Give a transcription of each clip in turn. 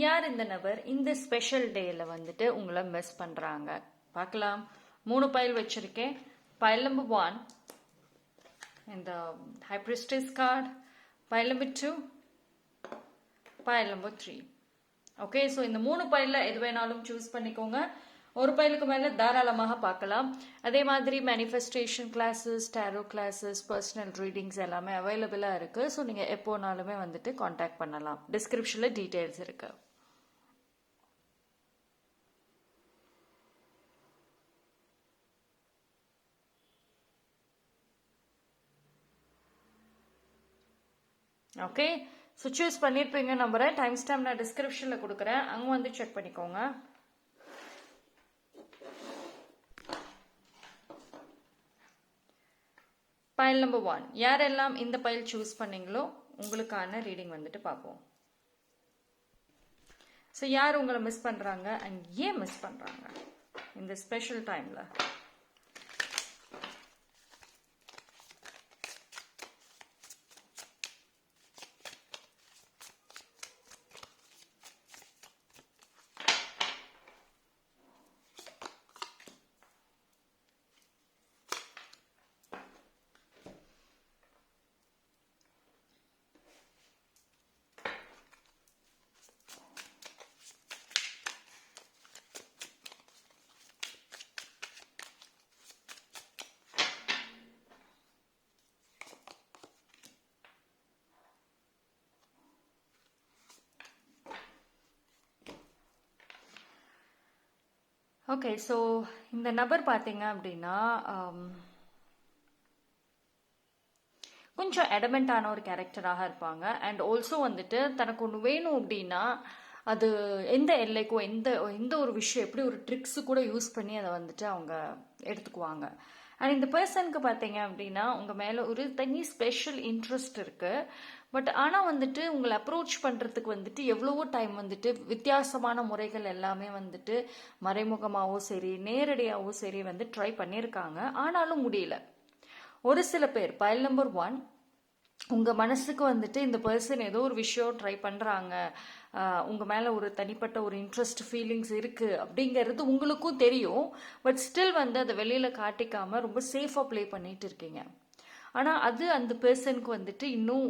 யார் இந்த நபர் இந்த ஸ்பெஷல் டேயில் வந்துட்டு உங்களை மிஸ் பண்ணுறாங்க பார்க்கலாம். 3 பைல் வச்சுருக்கேன். பைல் நம்பர் 1 இந்த high priestess card, file number 2, file number 3. Okay, so இந்த 3 பைலில் எது வேணாலும் சூஸ் பண்ணிக்கோங்க. ஒரு பைலுக்கு மேலே தாராளமாக பார்க்கலாம். அதே மாதிரி manifestation classes, tarot classes, personal readings எல்லாமே அவைலபிளாக இருக்குது. ஸோ நீங்கள் எப்போனாலுமே வந்துட்டு காண்டாக்ட் பண்ணலாம். டிஸ்கிரிப்ஷனில் டீட்டெயில்ஸ் இருக்குது. ஓகே, ஸோ சூஸ் பண்ணியிருப்பீங்க நம்புகிறேன். டைம் ஸ்டாம்ப் நான் டிஸ்கிரிப்ஷனில் கொடுக்குறேன், அங்கே வந்து செக் பண்ணிக்கோங்க. பைல் நம்பர் 1, யாரெல்லாம் இந்த பைல் சூஸ் பண்ணீங்களோ உங்களுக்கான ரீடிங் வந்துட்டு பார்ப்போம். ஸோ யார் உங்களை மிஸ் பண்ணுறாங்க அண்ட் ஏன் மிஸ் பண்ணுறாங்க இந்த ஸ்பெஷல் டைமில்? ஓகே, ஸோ இந்த நபர் பார்த்தீங்க அப்படின்னா கொஞ்சம் எடமெண்டான ஒரு கேரக்டராக இருப்பாங்க. அண்ட் ஆல்சோ வந்துட்டு தனக்கு ஒன்று வேணும் அப்படின்னா அது எந்த எல்லைக்கோ எந்த ஒரு விஷயம் எப்படி ஒரு ட்ரிக்ஸு கூட யூஸ் பண்ணி அதை வந்துட்டு அவங்க எடுத்துக்குவாங்க. அண்ட் இந்த பர்சனுக்கு பார்த்தீங்க அப்படின்னா உங்கள் மேலே ஒரு தனி ஸ்பெஷல் இன்ட்ரெஸ்ட் இருக்குது. பட் ஆனால் வந்துட்டு உங்களை அப்ரோச் பண்ணுறதுக்கு வந்துட்டு எவ்வளவோ டைம் வந்துட்டு வித்தியாசமான முறைகள் எல்லாமே வந்துட்டு மறைமுகமாகவோ சரி நேரடியாகவோ சரி வந்து ட்ரை பண்ணியிருக்காங்க. ஆனாலும் முடியல. ஒரு சில பேர் பைல் நம்பர் 1 உங்கள் மனசுக்கு வந்துட்டு இந்த பர்சன் ஏதோ ஒரு விஷயம் ட்ரை பண்ணுறாங்க, உங்கள் மேலே ஒரு தனிப்பட்ட ஒரு இன்ட்ரெஸ்ட் ஃபீலிங்ஸ் இருக்குது அப்படிங்கிறது உங்களுக்கும் தெரியும். பட் ஸ்டில் வந்து அதை வெளியில் காட்டிக்காமல் ரொம்ப சேஃபாக ப்ளே பண்ணிட்டு இருக்கீங்க. ஆனால் அது அந்த பர்சனுக்கு வந்துட்டு இன்னும்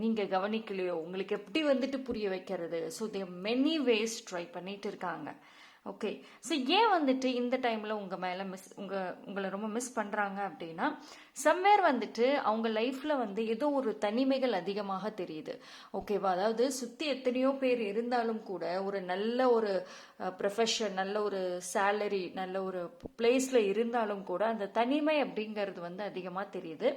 நீங்கள் கவனிக்கலையோ, உங்களுக்கு எப்படி வந்துட்டு புரிய வைக்கிறது. So they many ways try பண்ணிட்டு இருக்காங்க. ஓகே, ஸோ ஏன் வந்துட்டு இந்த டைமில் உங்கள் மேலே உங்களை ரொம்ப மிஸ் பண்ணுறாங்க அப்படின்னா சம்வேர் வந்துட்டு அவங்க லைஃப்பில் வந்து ஏதோ ஒரு தனிமைகள் அதிகமாக தெரியுது. ஓகேவா, அதாவது சுற்றி எத்தனையோ பேர் இருந்தாலும் கூட ஒரு நல்ல ஒரு ப்ரொஃபஷன், நல்ல ஒரு சேலரி, நல்ல ஒரு பிளேஸில் இருந்தாலும் கூட அந்த தனிமை அப்படிங்கிறது வந்து அதிகமாக தெரியுது.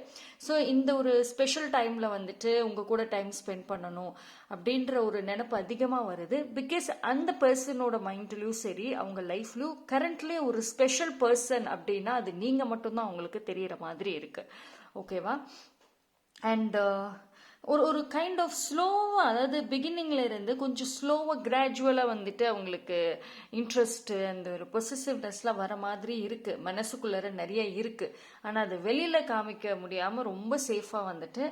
ஸோ இந்த ஒரு ஸ்பெஷல் டைமில் வந்துட்டு உங்கள் கூட டைம் ஸ்பெண்ட் பண்ணணும் அப்படின்ற ஒரு நினைப்பு அதிகமாக வருது. பிகாஸ் அந்த பர்சனோட மைண்ட்லையும் சரி அவங்க லைஃப்லையும் கரண்ட்லி ஒரு ஸ்பெஷல் பர்சன் அப்படின்னா அது நீங்கள் மட்டும்தான் அவங்களுக்கு தெரிகிற மாதிரி இருக்கு. ஓகேவா, அண்ட் ஒரு கைண்ட் ஆஃப் ஸ்லோவாக, அதாவது பிகினிங்ல இருந்து கொஞ்சம் ஸ்லோவாக கிராஜுவலாக வந்துட்டு அவங்களுக்கு இன்ட்ரெஸ்ட் அந்த ஒரு பொசசிவ்னஸ்லாம் வர மாதிரி இருக்கு. மனசுக்குள்ளார நிறைய இருக்கு. ஆனால் அது வெளியில காமிக்க முடியாமல் ரொம்ப சேஃபாக வந்துட்டு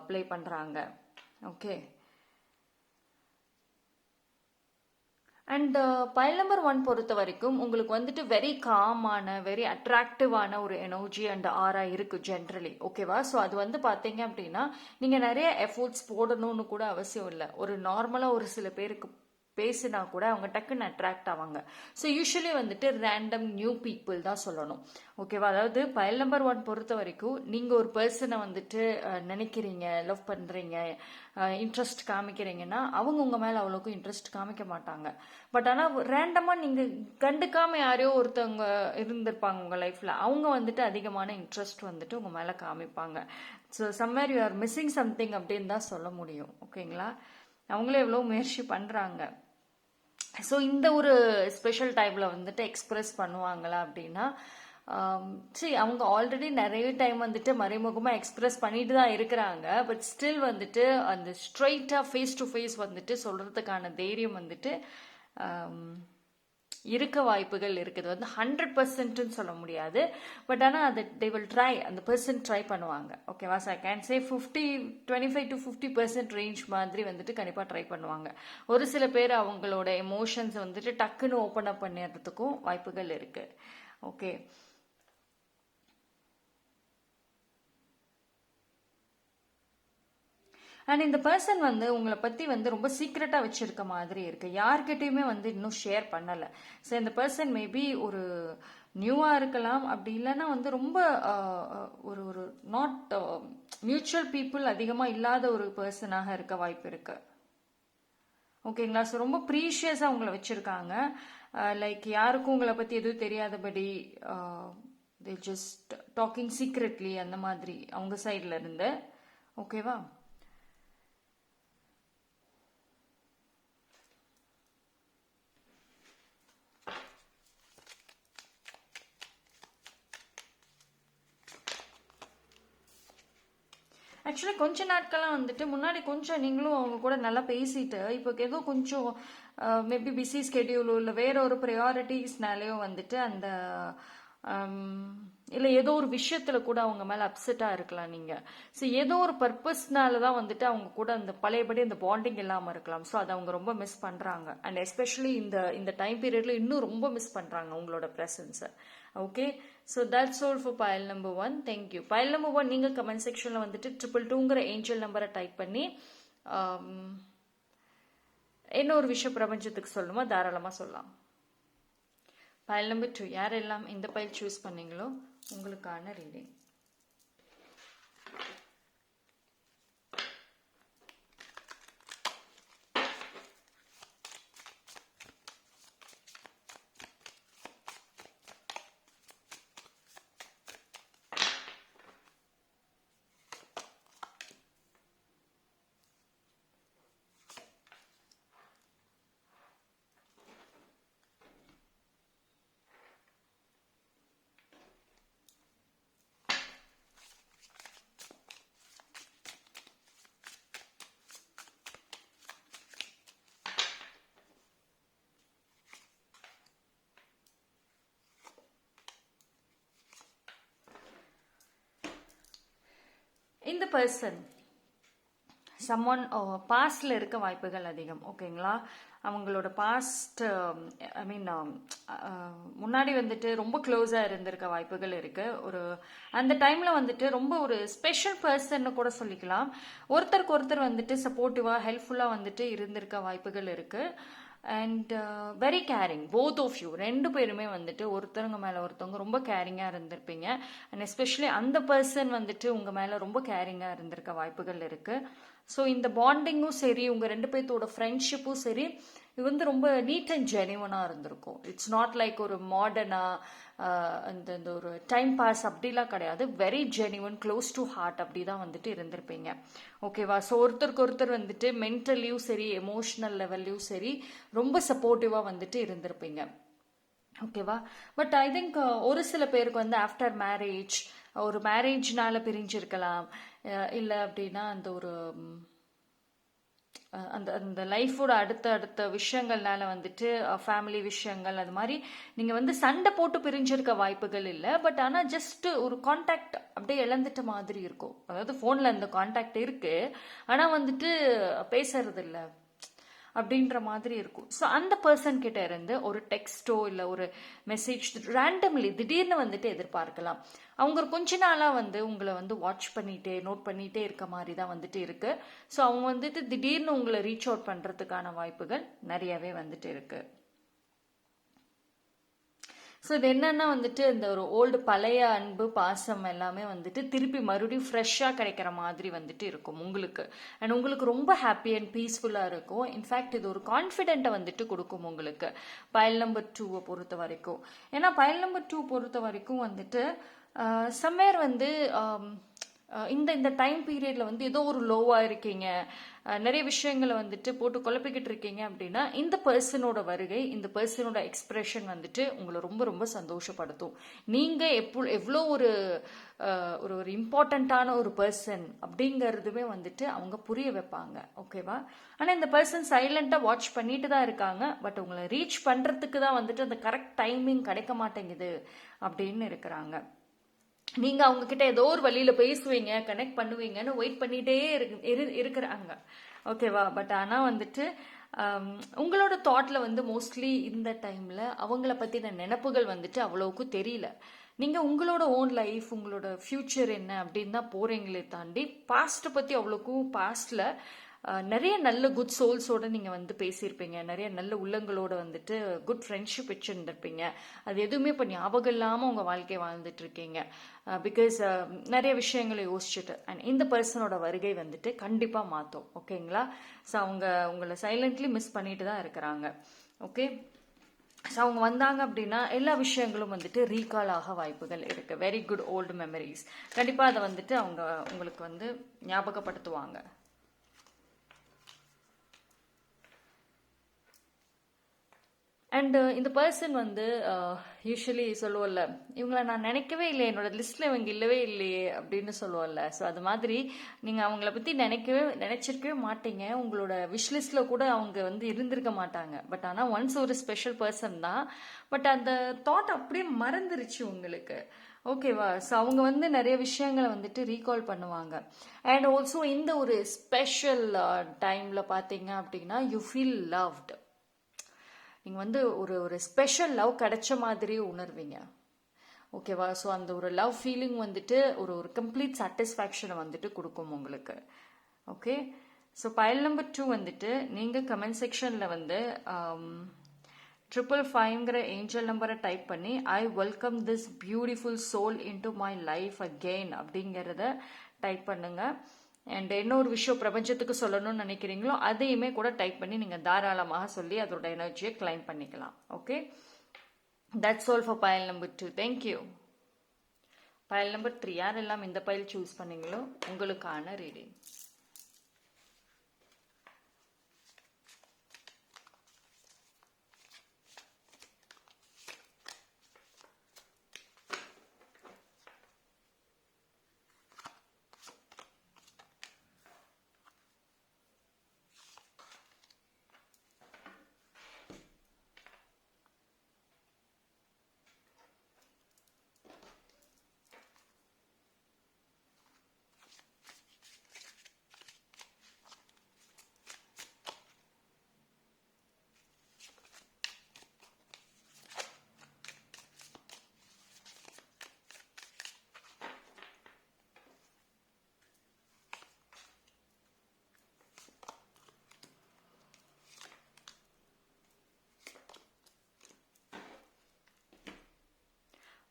ப்ளே பண்ணுறாங்க. ஓகே, அண்ட் பைல் நம்பர் 1 பொறுத்த வரைக்கும் உங்களுக்கு வந்துட்டு வெரி காமான, வெரி அட்ராக்டிவான ஒரு எனர்ஜி அண்ட் ஆரா இருக்கு ஜென்ரலி. ஓகேவா, ஸோ அது வந்து பார்த்தீங்க அப்படின்னா நீங்கள் நிறைய எஃபோர்ட்ஸ் போடணும்னு கூட அவசியம் இல்லை. ஒரு நார்மலாக ஒரு சில பேருக்கு பேசினா கூட அவங்க டக்குன்னு அட்ராக்ட் ஆவாங்க. ஸோ யூஸ்வலி வந்துட்டு ரேண்டம் நியூ பீப்புள் தான் சொல்லணும். ஓகேவா, அதாவது பைல் நம்பர் 1 பொறுத்த வரைக்கும் நீங்கள் ஒரு பர்சனை வந்துட்டு நினைக்கிறீங்க, லவ் பண்ணுறீங்க, இன்ட்ரெஸ்ட் காமிக்கிறீங்கன்னா அவங்க உங்கள் மேலே அவ்வளோக்கும் இன்ட்ரெஸ்ட் காமிக்க மாட்டாங்க. பட் ஆனால் ரேண்டமாக நீங்கள் கண்டுக்காமல் யாரையோ ஒருத்தவங்க இருந்திருப்பாங்க உங்கள் லைஃப்பில், அவங்க வந்துட்டு அதிகமான இன்ட்ரெஸ்ட் வந்துட்டு உங்கள் மேலே காமிப்பாங்க. So somewhere you are missing something அப்படின்னு தான் சொல்ல முடியும். ஓகேங்களா, அவங்களே எவ்வளோ முயற்சி பண்ணுறாங்க. ஸோ இந்த ஒரு ஸ்பெஷல் டைமில் வந்துட்டு எக்ஸ்பிரஸ் பண்ணுவாங்களா அப்படின்னா சரி, அவங்க ஆல்ரெடி நிறைய டைம் வந்துட்டு மறைமுகமாக எக்ஸ்பிரஸ் பண்ணிட்டு தான் இருக்கிறாங்க. பட் ஸ்டில் வந்துட்டு அந்த ஸ்ட்ரைட்டாக ஃபேஸ் டு ஃபேஸ் வந்துட்டு சொல்கிறதுக்கான தைரியம் வந்துட்டு இருக்க வாய்ப்புகள் இருக்குது. வந்து 100%ன்னு சொல்ல முடியாது. பட் ஆனால் அதை தே வில் ட்ரை, அந்த பர்சன் ட்ரை பண்ணுவாங்க. ஓகேவா? So I can say 25 to 50% range மாதிரி வந்துட்டு கண்டிப்பாக ட்ரை பண்ணுவாங்க. ஒரு சில பேர் அவங்களோட எமோஷன்ஸ் வந்துட்டு டக்குன்னு ஓப்பன் அப் பண்ணிடுறதுக்கும் வாய்ப்புகள் இருக்கு. ஓகே. அண்ட் இந்த பர்சன் வந்து உங்களை பற்றி வந்து ரொம்ப சீக்ரெட்டாக வச்சிருக்க மாதிரி இருக்கு. யார்கிட்டயுமே வந்து இன்னும் ஷேர் பண்ணலை. ஸோ இந்த பர்சன் மேபி ஒரு நியூவாக இருக்கலாம், அப்படி இல்லைன்னா வந்து ரொம்ப ஒரு ஒரு நாட் மியூச்சுவல் பீப்புள் அதிகமாக இல்லாத ஒரு பர்சனாக இருக்க வாய்ப்பு இருக்கு. ஓகேங்களா? ஸோ ரொம்ப ப்ரீஷியஸாக உங்களை வச்சுருக்காங்க. லைக் யாருக்கும் உங்களை பற்றி எதுவும் தெரியாதபடி தே ஜஸ்ட் டாக்கிங் சீக்ரெட்லி அந்த மாதிரி அவங்க சைடில் இருந்து. ஓகேவா? ஆக்சுவலி கொஞ்ச நாட்கள்லாம் வந்துட்டு முன்னாடி கொஞ்சம் நீங்களும் அவங்க கூட நல்லா பேசிட்டு இப்போ ஏதோ கொஞ்சம் மேபி பிஸி ஸ்கெடியூலோ இல்லை வேற ஒரு ப்ரையாரிட்டிஸ்னாலேயோ வந்துட்டு அந்த இல்லை ஏதோ ஒரு விஷயத்தில் கூட அவங்க மேலே அப்செட்டாக இருக்கலாம் நீங்கள். ஸோ ஏதோ ஒரு பர்பஸ்னால தான் வந்துட்டு அவங்க கூட அந்த பழையபடி அந்த பாண்டிங் இல்லாமல் இருக்கலாம். ஸோ அதை அவங்க ரொம்ப மிஸ் பண்ணுறாங்க. அண்ட் எஸ்பெஷலி இந்த டைம் பீரியடில் இன்னும் ரொம்ப மிஸ் பண்ணுறாங்க உங்களோட ப்ரெசன்ஸை. Okay. So that's all for file number 1. Thank you. File number 1 நீங்கள் கமெண்ட் செக்ஷனில் வந்துட்டு 222ங்கிற ஏஞ்சல் நம்பரை டைப் பண்ணி என்ன ஒரு விஷயம் பிரபஞ்சத்துக்கு சொல்லணுமோ தாராளமாக சொல்லலாம். பைல் நம்பர் 2 யாரெல்லாம் இந்த பைல் சூஸ் பண்ணீங்களோ உங்களுக்கான ரீடிங். இந்த பர்சன் சம்மன் பாஸ்டில் இருக்க வாய்ப்புகள் அதிகம். ஓகேங்களா? அவங்களோட பாஸ்ட் ஐ மீன் முன்னாடி வந்துட்டு ரொம்ப க்ளோஸாக இருந்திருக்க வாய்ப்புகள் இருக்குது. ஒரு அந்த டைமில் வந்துட்டு ரொம்ப ஒரு ஸ்பெஷல் பர்சன்னு கூட சொல்லிக்கலாம். ஒருத்தருக்கு ஒருத்தர் வந்துட்டு சப்போர்ட்டிவாக ஹெல்ப்ஃபுல்லாக வந்துட்டு இருந்திருக்க வாய்ப்புகள் இருக்குது. And very caring both of you. ரெண்டு பேருமே வந்துட்டு ஒருத்தவங்க மேலே ஒருத்தவங்க ரொம்ப கேரிங்காக இருந்திருப்பீங்க. அண்ட் எஸ்பெஷலி அந்த பர்சன் வந்துட்டு உங்கள் மேலே ரொம்ப கேரிங்காக இருந்திருக்க வாய்ப்புகள் இருக்குது. ஸோ இந்த பாண்டிங்கும் சரி, உங்கள் ரெண்டு பேர்த்தோட ஃப்ரெண்ட்ஷிப்பும் சரி, இது வந்து ரொம்ப நீட் அண்ட் ஜெனிவனாக இருந்திருக்கும். இட்ஸ் நாட் லைக் ஒரு மாடர்னாக அந்த இந்த ஒரு டைம் பாஸ் அப்படிலாம் கிடையாது. Very genuine, close to heart அப்படி தான் வந்துட்டு இருந்திருப்பீங்க. ஓகேவா? ஸோ ஒருத்தருக்கு ஒருத்தர் வந்துட்டு மென்டலியும் சரி, எமோஷ்னல் லெவல்லையும் சரி ரொம்ப சப்போர்ட்டிவாக வந்துட்டு இருந்திருப்பீங்க. ஓகேவா? பட் ஐ திங்க் ஒரு சில பேருக்கு வந்து ஆஃப்டர் மேரேஜ், ஒரு மேரேஜ்னால பிரிஞ்சிருக்கலாம். இல்லை அப்படின்னா அந்த ஒரு அந்த அந்த லைஃபோட அடுத்த விஷயங்கள்னால வந்துட்டு ஃபேமிலி விஷயங்கள் அது மாதிரி நீங்கள் வந்து சண்டை போட்டு பிரிஞ்சிருக்க வாய்ப்புகள் இல்லை. பட் ஆனால் ஜஸ்ட் ஒரு கான்டாக்ட் அப்படியே இழந்துட்ட மாதிரி இருக்கும். அதாவது ஃபோனில் அந்த கான்டாக்ட் இருக்குது, ஆனால் வந்துட்டு பேசுறது இல்லை அப்படின்ற மாதிரி இருக்கும். ஸோ அந்த பர்சன் கிட்ட இருந்து ஒரு டெக்ஸ்டோ இல்லை ஒரு மெசேஜ் ரேண்டம்லி திடீர்னு வந்துட்டு எதிர்பார்க்கலாம். அவங்க கொஞ்ச நாளாக வந்து உங்களை வந்து வாட்ச் பண்ணிகிட்டே நோட் பண்ணிகிட்டே இருக்க மாதிரி தான் வந்துட்டு இருக்கு. ஸோ அவங்க வந்துட்டு திடீர்னு உங்களை ரீச் அவுட் பண்ணுறதுக்கான வாய்ப்புகள் நிறையவே வந்துட்டு இருக்கு. ஸோ இது என்னன்னா வந்துட்டு இந்த ஒரு ஓல்டு பழைய அன்பு பாசம் எல்லாமே வந்துட்டு திருப்பி மறுபடியும் ஃப்ரெஷ்ஷாக கிடைக்கிற மாதிரி வந்துட்டு இருக்கும் உங்களுக்கு. அண்ட் உங்களுக்கு ரொம்ப ஹாப்பி அண்ட் பீஸ்ஃபுல்லாக இருக்கும். இன்ஃபேக்ட் இது ஒரு கான்ஃபிடென்ட்டை வந்துட்டு கொடுக்கும் உங்களுக்கு பைல் நம்பர் 2 பொறுத்த வரைக்கும். ஏன்னா பைல் நம்பர் 2 பொறுத்த வரைக்கும் வந்துட்டு சம்வேர் வந்து இந்த இந்த டைம் பீரியட்ல வந்து ஏதோ ஒரு லோவாக இருக்கீங்க, நிறைய விஷயங்களை வந்துட்டு போட்டு குழப்பிக்கிட்டு இருக்கீங்க அப்படின்னா இந்த பர்சனோட வருகை, இந்த பர்சனோட எக்ஸ்பிரஷன் வந்துட்டு உங்களை ரொம்ப ரொம்ப சந்தோஷப்படுத்தும். நீங்கள் எவ்வளோ ஒரு ஒரு ஒரு இம்பார்ட்டண்ட்டான ஒரு பர்சன் அப்படிங்கிறதுமே வந்துட்டு அவங்க புரிய வைப்பாங்க. ஓகேவா? ஆனால் இந்த பர்சன் சைலண்ட்டாக வாட்ச் பண்ணிட்டு தான் இருக்காங்க. பட் உங்களை ரீச் பண்ணுறதுக்கு தான் வந்துட்டு அந்த கரெக்ட் டைமிங் கிடைக்க மாட்டேங்குது அப்படின்னு இருக்கிறாங்க. நீங்க அவங்க கிட்ட ஏதோ ஒரு வழியில பேசுவீங்க, கனெக்ட் பண்ணுவீங்கன்னு வெயிட் பண்ணிட்டே இருக்கிறாங்க. ஓகேவா? பட் ஆனா வந்துட்டு உங்களோட தாட்ல வந்து மோஸ்ட்லி இந்த டைம்ல அவங்கள பத்தின நினைப்புகள் வந்துட்டு அவ்வளவுக்கு தெரியல. நீங்க உங்களோட ஓன் லைஃப், உங்களோட ஃபியூச்சர் என்ன அப்படின்னு தான் போறீங்களே தாண்டி பாஸ்ட்டை பத்தி அவ்வளோக்கும் பாஸ்ட்ல நிறைய நல்ல குட் சோல்ஸோட நீங்கள் வந்து பேசியிருப்பீங்க, நிறைய நல்ல உள்ளங்களோட வந்துட்டு குட் ஃப்ரெண்ட்ஷிப் வச்சுருந்துருப்பீங்க. அது எதுவுமே இப்போ ஞாபகம் இல்லாமல் உங்கள் வாழ்க்கையை வாழ்ந்துட்டு இருக்கீங்க. பிகாஸ் நிறைய விஷயங்களை யோசிச்சுட்டு. அண்ட் இந்த பர்சனோட வருகை வந்துட்டு கண்டிப்பாக மாற்றும். ஓகேங்களா? ஸோ அவங்க உங்களை சைலண்ட்லி மிஸ் பண்ணிட்டு தான் இருக்கிறாங்க. ஓகே? ஸோ அவங்க வந்தாங்க அப்படின்னா எல்லா விஷயங்களும் வந்துட்டு ரீகால் ஆக வாய்ப்புகள் இருக்குது. Very good old memories. கண்டிப்பாக அதை வந்துட்டு அவங்க உங்களுக்கு வந்து ஞாபகப்படுத்துவாங்க. அண்ட் இந்த பர்சன் வந்து யூஸ்வலி சொல்லுவோம்ல, இவங்கள நான் நினைக்கவே இல்லை, என்னோட லிஸ்ட்டில் இவங்க இல்லவே இல்லையே அப்படின்னு சொல்லுவோம்ல. ஸோ அது மாதிரி நீங்கள் அவங்கள பற்றி நினச்சிருக்கவே மாட்டீங்க. உங்களோட விஷ் லிஸ்ட்டில் கூட அவங்க வந்து இருந்திருக்க மாட்டாங்க. பட் ஆனால் ஒன்ஸ் ஒரு ஸ்பெஷல் பர்சன் தான். பட் அந்த தாட் அப்படியே மறந்துருச்சு உங்களுக்கு. ஓகேவா? ஸோ அவங்க வந்து நிறைய விஷயங்களை வந்துட்டு ரீகால் பண்ணுவாங்க. அண்ட் ஆல்சோ இந்த ஒரு ஸ்பெஷல் டைமில் பார்த்தீங்க அப்படின்னா யூ ஃபீல் லவ்டு. நீங்கள் வந்து ஒரு ஒரு ஸ்பெஷல் லவ் கிடைச்ச மாதிரி உணர்வீங்க. ஓகேவா? ஸோ அந்த ஒரு லவ் ஃபீலிங் வந்துட்டு ஒரு ஒரு கம்ப்ளீட் சாட்டிஸ்ஃபேக்ஷனை வந்துட்டு கொடுக்கும் உங்களுக்கு. ஓகே? ஸோ பைல் நம்பர் 2 வந்துட்டு நீங்கள் கமெண்ட் செக்ஷனில் வந்து 555ங்கிற ஏஞ்சல் நம்பரை டைப் பண்ணி I welcome this beautiful soul into my life again அப்படிங்கிறத டைப் பண்ணுங்க. அண்ட் என்ன ஒரு விஷயம் பிரபஞ்சத்துக்கு சொல்லணும்னு நினைக்கிறீங்களோ அதையுமே கூட டைப் பண்ணி நீங்கள் தாராளமாக சொல்லி அதோட எனர்ஜியை கிளைம் பண்ணிக்கலாம். Okay? That's all for file number 2. Thank you. File number 3 யாரெல்லாம் இந்த பைல் சூஸ் பண்ணீங்களோ உங்களுக்கான ரீடிங்.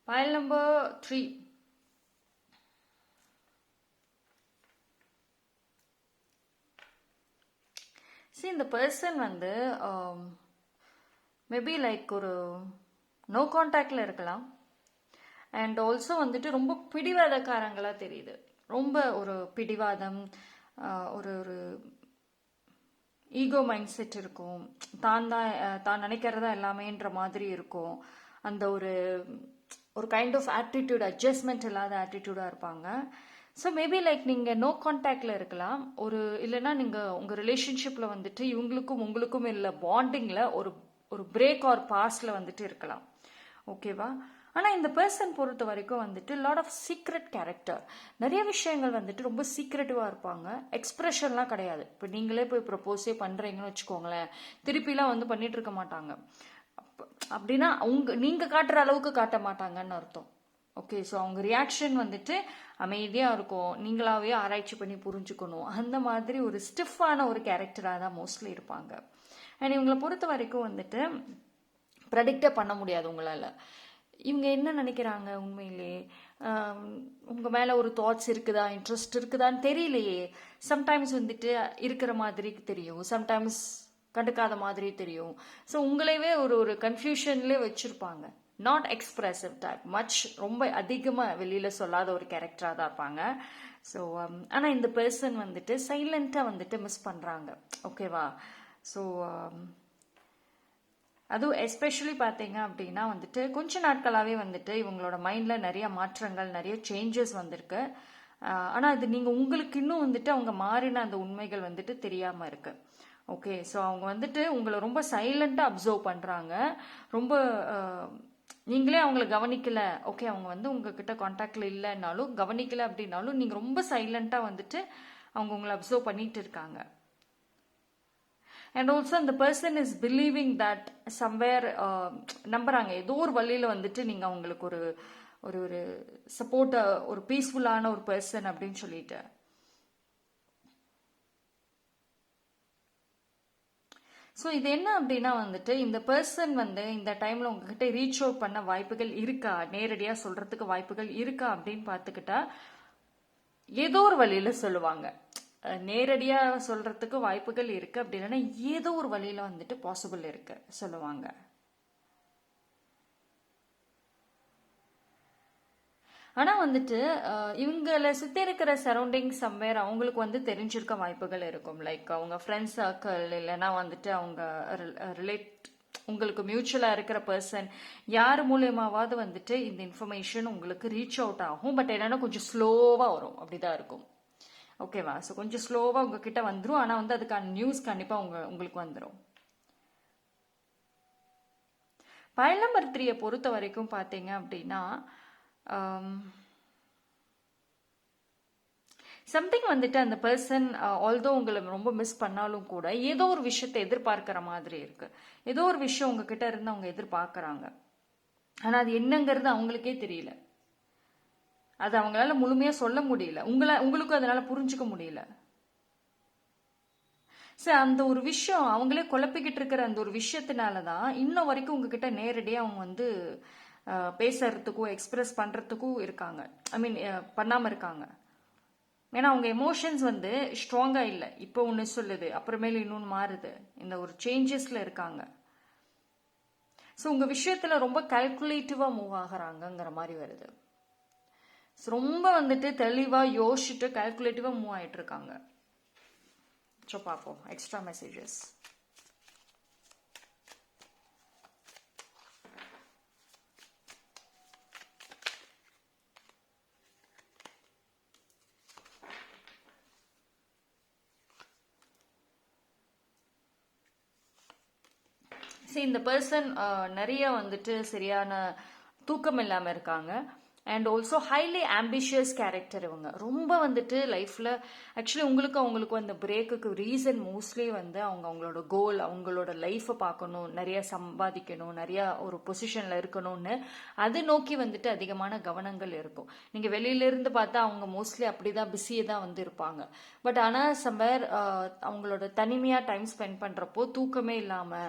Pile number 3. See, இந்த பர்சன் வந்து மேபி லைக் ஒரு நோ கான்டாக்டில் இருக்கலாம். அண்ட் ஆல்சோ வந்துட்டு ரொம்ப பிடிவாதக்காரங்களாக தெரியுது. ரொம்ப ஒரு பிடிவாதம், ஒரு ஒரு ஈகோ மைண்ட் செட் இருக்கும். தான் நினைக்கிறதா எல்லாமேன்ற மாதிரி இருக்கும். அந்த ஒரு ஒரு கைண்ட் ஆஃப் ஆட்டிடியூட், அட்ஜஸ்ட்மெண்ட் இல்லாத ஆட்டிடியூடாக இருப்பாங்க. ஸோ மேபி லைக் நீங்கள் நோ கான்டாக்டில் இருக்கலாம். ஒரு இல்லைன்னா நீங்கள் உங்கள் ரிலேஷன்ஷிப்பில் வந்துட்டு இவங்களுக்கும் உங்களுக்கும் இல்லை பாண்டிங்கில் ஒரு ஒரு பிரேக் ஆர் பாஸ்டில் வந்துட்டு இருக்கலாம். ஓகேவா? ஆனால் இந்த பர்சன் பொறுத்த வரைக்கும் வந்துட்டு லாட் ஆஃப் சீக்ரெட் கேரக்டர். நிறைய விஷயங்கள் வந்துட்டு ரொம்ப சீக்ரெட்டிவாக இருப்பாங்க. எக்ஸ்ப்ரெஷன்லாம் கிடையாது. இப்போ நீங்களே போய் ப்ரப்போஸே பண்ணுறீங்கன்னு வச்சுக்கோங்களேன், திருப்பிலாம் வந்து பண்ணிட்டு இருக்க மாட்டாங்க. அப்படின்னா நீங்கள் காட்டுற அளவுக்கு காட்ட மாட்டாங்கன்னு அர்த்தம். ஓகே? ஸோ அவங்க ரியாக்ஷன் வந்துட்டு அமைதியாக இருக்கும். நீங்களாவே ஆராய்ச்சி பண்ணி புரிஞ்சுக்கணும். அந்த மாதிரி ஒரு ஸ்டிஃபான ஒரு கேரக்டராக தான் மோஸ்ட்லி இருப்பாங்க. அண்ட் இவங்களை பொறுத்த வரைக்கும் வந்துட்டு ப்ரெடிக்டே பண்ண முடியாது உங்களால். இவங்க என்ன நினைக்கிறாங்க உண்மையிலே, உங்கள் மேலே ஒரு தாட்ஸ் இருக்குதா, இன்ட்ரெஸ்ட் இருக்குதான்னு தெரியலையே. சம்டைம்ஸ் வந்துட்டு இருக்கிற மாதிரி தெரியும், சம்டைம்ஸ் கண்டுக்காத மாதிரி தெரியும். ஸோ உங்களையே ஒரு ஒரு கன்ஃபியூஷன்லேயே வச்சுருப்பாங்க. நாட் எக்ஸ்பிரசிவ் டைப் மச், ரொம்ப அதிகமாக வெளியில் சொல்லாத ஒரு கேரக்டராக தான் இருப்பாங்க. ஸோ ஆனால் இந்த பர்சன் வந்துட்டு சைலண்ட்டாக வந்துட்டு மிஸ் பண்ணுறாங்க. ஓகேவா? ஸோ அதுவும் எஸ்பெஷலி பார்த்தீங்க அப்படின்னா வந்துட்டு கொஞ்ச நாட்களாகவே வந்துட்டு இவங்களோட மைண்டில் நிறைய மாற்றங்கள், நிறைய சேஞ்சஸ் வந்திருக்கு. ஆனால் அது நீங்கள் உங்களுக்கு இன்னும் வந்துட்டு அவங்க மாறின அந்த உண்மைகள் வந்துட்டு தெரியாமல் இருக்கு. ஓகே, ஸோ அவங்க வந்துட்டு உங்களை ரொம்ப சைலண்ட்டாக அப்சர்வ் பண்ணுறாங்க. ரொம்ப நீங்களே அவங்கள கவனிக்கல. ஓகே, அவங்க வந்து உங்ககிட்ட கான்டாக்ட்ல இல்லைன்னாலும் கவனிக்கல அப்படின்னாலும் நீங்கள் ரொம்ப சைலண்ட்டாக வந்துட்டு அவங்க உங்களை அப்சர்வ் பண்ணிட்டு இருக்காங்க. அண்ட் ஆல்சோ அந்த person is believing that somewhere, நம்புறாங்க ஏதோ ஒரு வழியில் வந்துட்டு நீங்கள் அவங்களுக்கு ஒரு ஒரு ஒரு சப்போர்ட், ஒரு பீஸ்ஃபுல்லான ஒரு பர்சன் அப்படின்னு சொல்லிட்டு. ஸோ இது என்ன அப்படின்னா வந்துட்டு இந்த பர்சன் வந்து இந்த டைமில் உங்ககிட்ட ரீச் அவுட் பண்ண வாய்ப்புகள் இருக்கா, நேரடியாக சொல்கிறதுக்கு வாய்ப்புகள் இருக்கா அப்படின்னு பார்த்துக்கிட்டா ஏதோ ஒரு வழியில் சொல்லுவாங்க. நேரடியாக சொல்கிறதுக்கு வாய்ப்புகள் இருக்குது அப்படி இல்லைன்னா ஏதோ ஒரு வழியில் வந்துட்டு பாசிபிள் இருக்கு சொல்லுவாங்க. ஆனால் வந்துட்டு இவங்களை சுற்றி இருக்கிற சரௌண்டிங் சம்வேர் அவங்களுக்கு வந்து தெரிஞ்சிருக்க வாய்ப்புகள் இருக்கும். லைக் அவங்க ஃப்ரெண்ட்ஸ் சர்க்கிள், இல்லைன்னா வந்துட்டு அவங்க உங்களுக்கு மியூச்சுவலாக இருக்கிற பர்சன் யார் மூலியமாவது வந்துட்டு இந்த இன்ஃபர்மேஷன் உங்களுக்கு ரீச் அவுட் ஆகும். பட் என்னன்னா கொஞ்சம் ஸ்லோவாக வரும், அப்படிதான் இருக்கும். ஓகேவா? ஸோ கொஞ்சம் ஸ்லோவாக உங்ககிட்ட வந்துடும். ஆனால் வந்து அதுக்கான நியூஸ் கண்டிப்பாக உங்களுக்கு வந்துடும். பைல் நம்பர் 3 பொறுத்த வரைக்கும் பார்த்தீங்க அப்படின்னா சம்திங் வந்துட்டு அந்த பர்சன் ஆல்தோ உங்களை ரொம்ப மிஸ் பண்ணாலும் கூட ஏதோ ஒரு விஷயத்தை எதிர்பார்க்கிற மாதிரி இருக்கு. ஏதோ ஒரு விஷயம் உங்ககிட்ட இருந்து அவங்க எதிர்பார்க்கறாங்க. ஆனால் அது என்னங்கிறது அவங்களுக்கே தெரியல. அது அவங்களால முழுமையா சொல்ல முடியல. உங்களுக்கும் அதனால புரிஞ்சுக்க முடியல. சார், அந்த ஒரு விஷயம் அவங்களே குழப்பிக்கிட்டு இருக்கிற அந்த ஒரு விஷயத்தினாலதான் இன்னும் வரைக்கும் உங்ககிட்ட நேரடியாக அவங்க வந்து பேசுறதுக்கும் எக்ஸ்பிரஸ் பண்றதுக்கும் இருக்காங்க. ஐ மீன் பண்ணாம இருக்காங்க. ஏன்னா அவங்க எமோஷன்ஸ் வந்து ஸ்ட்ராங்கா இல்லை. இப்போ ஒன்று சொல்லுது, அப்புறமேல இன்னொன்று மாறுது. இந்த ஒரு சேஞ்சஸ்ல இருக்காங்க. ஸோ உங்க விஷயத்துல ரொம்ப கால்குலேட்டிவா மூவ் ஆகுறாங்கிற மாதிரி வருது. ரொம்ப வந்துட்டு தெளிவா யோசிச்சுட்டு கால்குலேட்டிவா மூவ் ஆயிட்டு இருக்காங்க. ஸோ பார்ப்போம் எக்ஸ்ட்ரா மெசேஜஸ். இந்த பர்சன் நிறைய வந்துட்டு சரியான தூக்கம் இல்லாமல் இருக்காங்க. And also highly ambitious character. இவங்க ரொம்ப வந்துட்டு லைஃப்ல ஆக்சுவலி அவங்களுக்கு அந்த பிரேக்குக்கு ரீசன் மோஸ்ட்லி வந்து அவங்களோட கோல், அவங்களோட லைஃப்பை பார்க்கணும், நிறைய சம்பாதிக்கணும், நிறைய ஒரு பொசிஷன்ல இருக்கணும்னு அது நோக்கி வந்துட்டு அதிகமான கவனங்கள் இருக்கும். நீங்க வெளியில இருந்து பார்த்தா அவங்க மோஸ்ட்லி அப்படிதான் பிஸியே தான் வந்து இருப்பாங்க. பட் ஆனால் சம்பேர் அவங்களோட தனிமையா டைம் ஸ்பெண்ட் பண்றப்போ தூக்கமே இல்லாம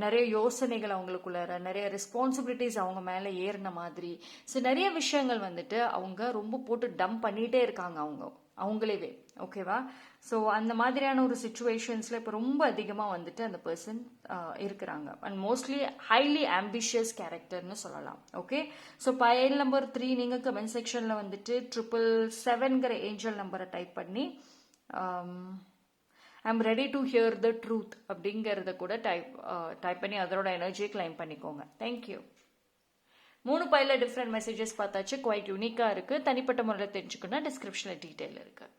நிறைய யோசனைகள் அவங்களுக்குள்ளார, நிறைய ரெஸ்பான்சிபிலிட்டிஸ் அவங்க மேலே ஏறின மாதிரி. ஸோ நிறைய விஷயங்கள் வந்துட்டு அவங்க ரொம்ப போட்டு டம்ப் பண்ணிகிட்டே இருக்காங்க அவங்களேவே. ஓகேவா? ஸோ அந்த மாதிரியான ஒரு சுச்சுவேஷன்ஸில் இப்போ ரொம்ப அதிகமாக வந்துட்டு அந்த பர்சன் இருக்கிறாங்க. அண்ட் மோஸ்ட்லி ஹைலி ஆம்பிஷியஸ் கேரக்டர்னு சொல்லலாம். ஓகே, ஸோ பைல் நம்பர் 3 நீங்கள் கமெண்ட் செக்ஷனில் வந்துட்டு 777 ஏஞ்சல் நம்பரை டைப் பண்ணி I'm ready to hear the truth அப்படிங்கிறத கூட டைப் பண்ணி அதோட எனர்ஜியை கிளைம் பண்ணிக்கோங்க. தேங்க்யூ. 3 பைல டிஃப்ரெண்ட் மெசேஜஸ் பார்த்தாச்சு. குவைட் யூனிக்காக இருக்குது. தனிப்பட்ட முறையில் தெரிஞ்சுக்கணும்னா டிஸ்கிரிப்ஷனில் டீட்டெயில் இருக்குது.